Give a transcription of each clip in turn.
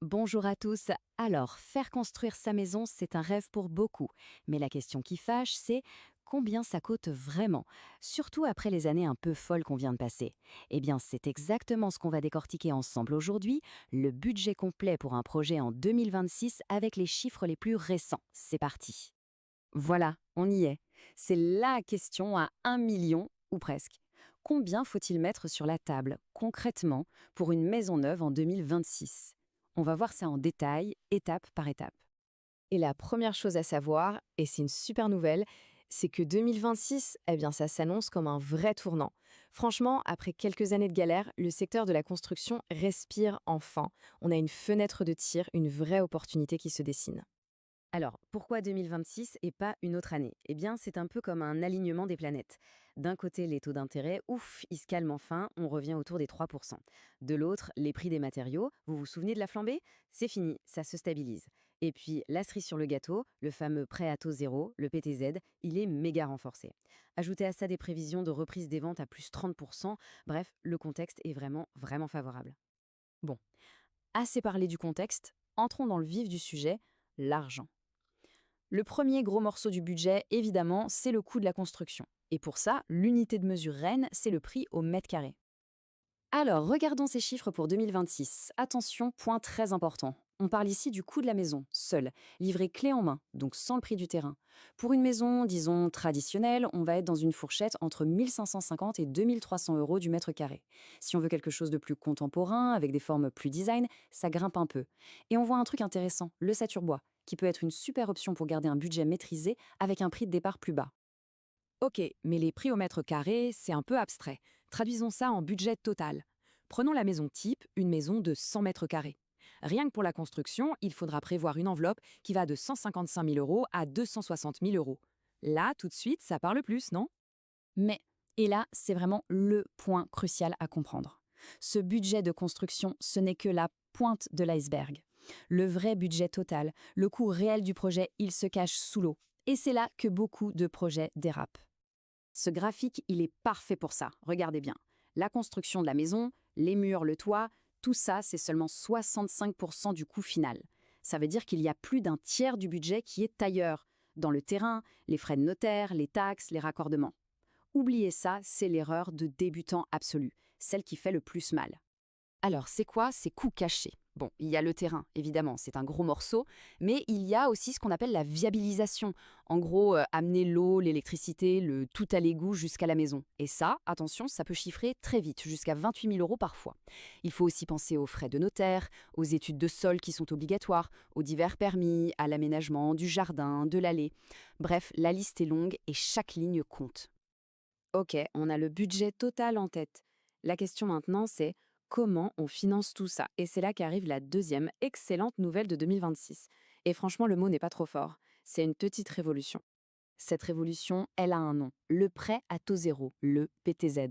Bonjour à tous. Alors, faire construire sa maison, c'est un rêve pour beaucoup. Mais la question qui fâche, c'est combien ça coûte vraiment? Surtout après les années un peu folles qu'on vient de passer. Eh bien, c'est exactement ce qu'on va décortiquer ensemble aujourd'hui, le budget complet pour un projet en 2026 avec les chiffres les plus récents. C'est parti. Voilà, on y est. C'est la question à 1 million, ou presque. Combien faut-il mettre sur la table, concrètement, pour une maison neuve en 2026? On va voir ça en détail, étape par étape. Et la première chose à savoir, et c'est une super nouvelle, c'est que 2026, eh bien, ça s'annonce comme un vrai tournant. Franchement, après quelques années de galère, le secteur de la construction respire enfin. On a une fenêtre de tir, une vraie opportunité qui se dessine. Alors, pourquoi 2026 et pas une autre année? Eh bien, c'est un peu comme un alignement des planètes. D'un côté, les taux d'intérêt, ouf, ils se calment enfin, on revient autour des 3%. De l'autre, les prix des matériaux, vous vous souvenez de la flambée? C'est fini, ça se stabilise. Et puis, la cerise sur le gâteau, le fameux prêt à taux zéro, le PTZ, il est méga renforcé. Ajoutez à ça des prévisions de reprise des ventes à plus 30%, bref, le contexte est vraiment, vraiment favorable. Bon, assez parlé du contexte, entrons dans le vif du sujet, l'argent. Le premier gros morceau du budget, évidemment, c'est le coût de la construction. Et pour ça, l'unité de mesure reine, c'est le prix au mètre carré. Alors, regardons ces chiffres pour 2026. Attention, point très important. On parle ici du coût de la maison, seul, livré clé en main, donc sans le prix du terrain. Pour une maison, disons, traditionnelle, on va être dans une fourchette entre 1550 et 2300 euros du mètre carré. Si on veut quelque chose de plus contemporain, avec des formes plus design, ça grimpe un peu. Et on voit un truc intéressant, le saturbois, qui peut être une super option pour garder un budget maîtrisé avec un prix de départ plus bas. Ok, mais les prix au mètre carré, c'est un peu abstrait. Traduisons ça en budget total. Prenons la maison type, une maison de 100 mètres carrés. Rien que pour la construction, il faudra prévoir une enveloppe qui va de 155 000 euros à 260 000 euros. Là, tout de suite, ça parle plus, non? Mais, et là, c'est vraiment le point crucial à comprendre. Ce budget de construction, ce n'est que la pointe de l'iceberg. Le vrai budget total, le coût réel du projet, il se cache sous l'eau. Et c'est là que beaucoup de projets dérapent. Ce graphique, il est parfait pour ça. Regardez bien. La construction de la maison, les murs, le toit, tout ça, c'est seulement 65% du coût final. Ça veut dire qu'il y a plus d'un tiers du budget qui est ailleurs, dans le terrain, les frais de notaire, les taxes, les raccordements. Oubliez ça, c'est l'erreur de débutant absolu, celle qui fait le plus mal. Alors, c'est quoi ces coûts cachés? Bon, il y a le terrain, évidemment, c'est un gros morceau, mais il y a aussi ce qu'on appelle la viabilisation. En gros, amener l'eau, l'électricité, le tout à l'égout jusqu'à la maison. Et ça, attention, ça peut chiffrer très vite, jusqu'à 28 000 euros parfois. Il faut aussi penser aux frais de notaire, aux études de sol qui sont obligatoires, aux divers permis, à l'aménagement du jardin, de l'allée. Bref, la liste est longue et chaque ligne compte. Ok, on a le budget total en tête. La question maintenant, c'est comment on finance tout ça? Et c'est là qu'arrive la deuxième excellente nouvelle de 2026. Et franchement, le mot n'est pas trop fort. C'est une petite révolution. Cette révolution, elle a un nom. Le prêt à taux zéro, le PTZ.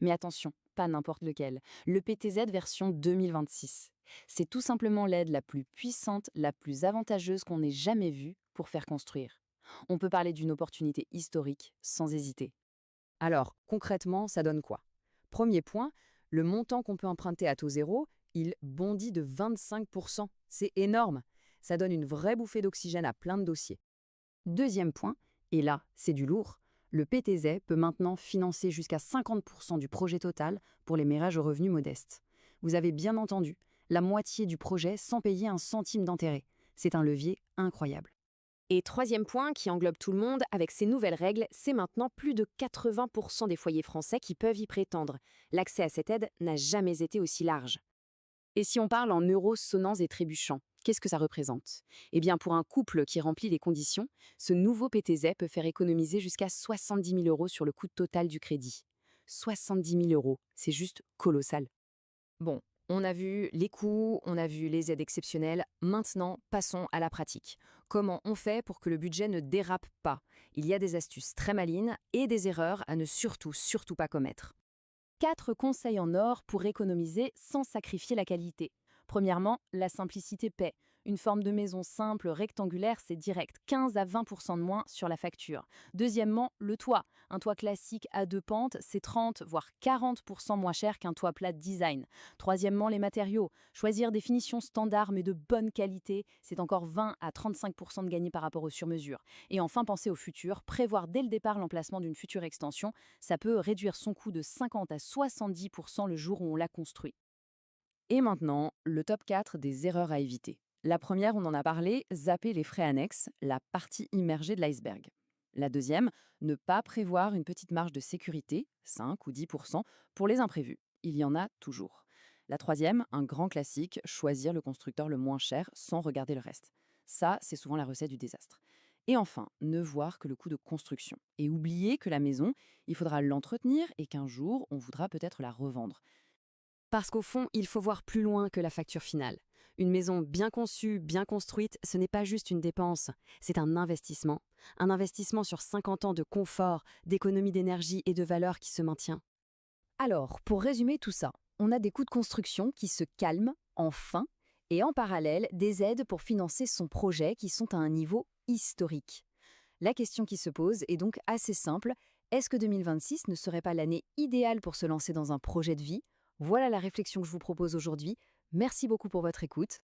Mais attention, pas n'importe lequel. Le PTZ version 2026. C'est tout simplement l'aide la plus puissante, la plus avantageuse qu'on ait jamais vue pour faire construire. On peut parler d'une opportunité historique sans hésiter. Alors, concrètement, ça donne quoi? Premier point, le montant qu'on peut emprunter à taux zéro, il bondit de 25%. C'est énorme. Ça donne une vraie bouffée d'oxygène à plein de dossiers. Deuxième point, et là, c'est du lourd, le PTZ peut maintenant financer jusqu'à 50% du projet total pour les ménages aux revenus modestes. Vous avez bien entendu, la moitié du projet sans payer un centime d'intérêt. C'est un levier incroyable. Et troisième point qui englobe tout le monde, avec ces nouvelles règles, c'est maintenant plus de 80% des foyers français qui peuvent y prétendre. L'accès à cette aide n'a jamais été aussi large. Et si on parle en euros sonnants et trébuchants, qu'est-ce que ça représente? Eh bien, pour un couple qui remplit les conditions, ce nouveau PTZ peut faire économiser jusqu'à 70 000 euros sur le coût total du crédit. 70 000 euros, c'est juste colossal. Bon, on a vu les coûts, on a vu les aides exceptionnelles. Maintenant, passons à la pratique. Comment on fait pour que le budget ne dérape pas? Il y a des astuces très malines et des erreurs à ne surtout pas commettre. 4 conseils en or pour économiser sans sacrifier la qualité. Premièrement, la simplicité paie. Une forme de maison simple, rectangulaire, c'est direct, 15 à 20% de moins sur la facture. Deuxièmement, le toit. Un toit classique à 2 pentes, c'est 30 voire 40% moins cher qu'un toit plat de design. Troisièmement, les matériaux. Choisir des finitions standards mais de bonne qualité, c'est encore 20 à 35% de gagné par rapport aux sur-mesure. Et enfin, penser au futur, prévoir dès le départ l'emplacement d'une future extension, ça peut réduire son coût de 50 à 70% le jour où on l'a construit. Et maintenant, le top 4 des erreurs à éviter. La première, on en a parlé, zapper les frais annexes, la partie immergée de l'iceberg. La deuxième, ne pas prévoir une petite marge de sécurité, 5 ou 10%, pour les imprévus. Il y en a toujours. La troisième, un grand classique, choisir le constructeur le moins cher sans regarder le reste. Ça, c'est souvent la recette du désastre. Et enfin, ne voir que le coût de construction. Et oublier que la maison, il faudra l'entretenir et qu'un jour, on voudra peut-être la revendre. Parce qu'au fond, il faut voir plus loin que la facture finale. Une maison bien conçue, bien construite, ce n'est pas juste une dépense, c'est un investissement. Un investissement sur 50 ans de confort, d'économie d'énergie et de valeur qui se maintient. Alors, pour résumer tout ça, on a des coûts de construction qui se calment, enfin, et en parallèle, des aides pour financer son projet qui sont à un niveau historique. La question qui se pose est donc assez simple, est-ce que 2026 ne serait pas l'année idéale pour se lancer dans un projet de vie ? Voilà la réflexion que je vous propose aujourd'hui. Merci beaucoup pour votre écoute.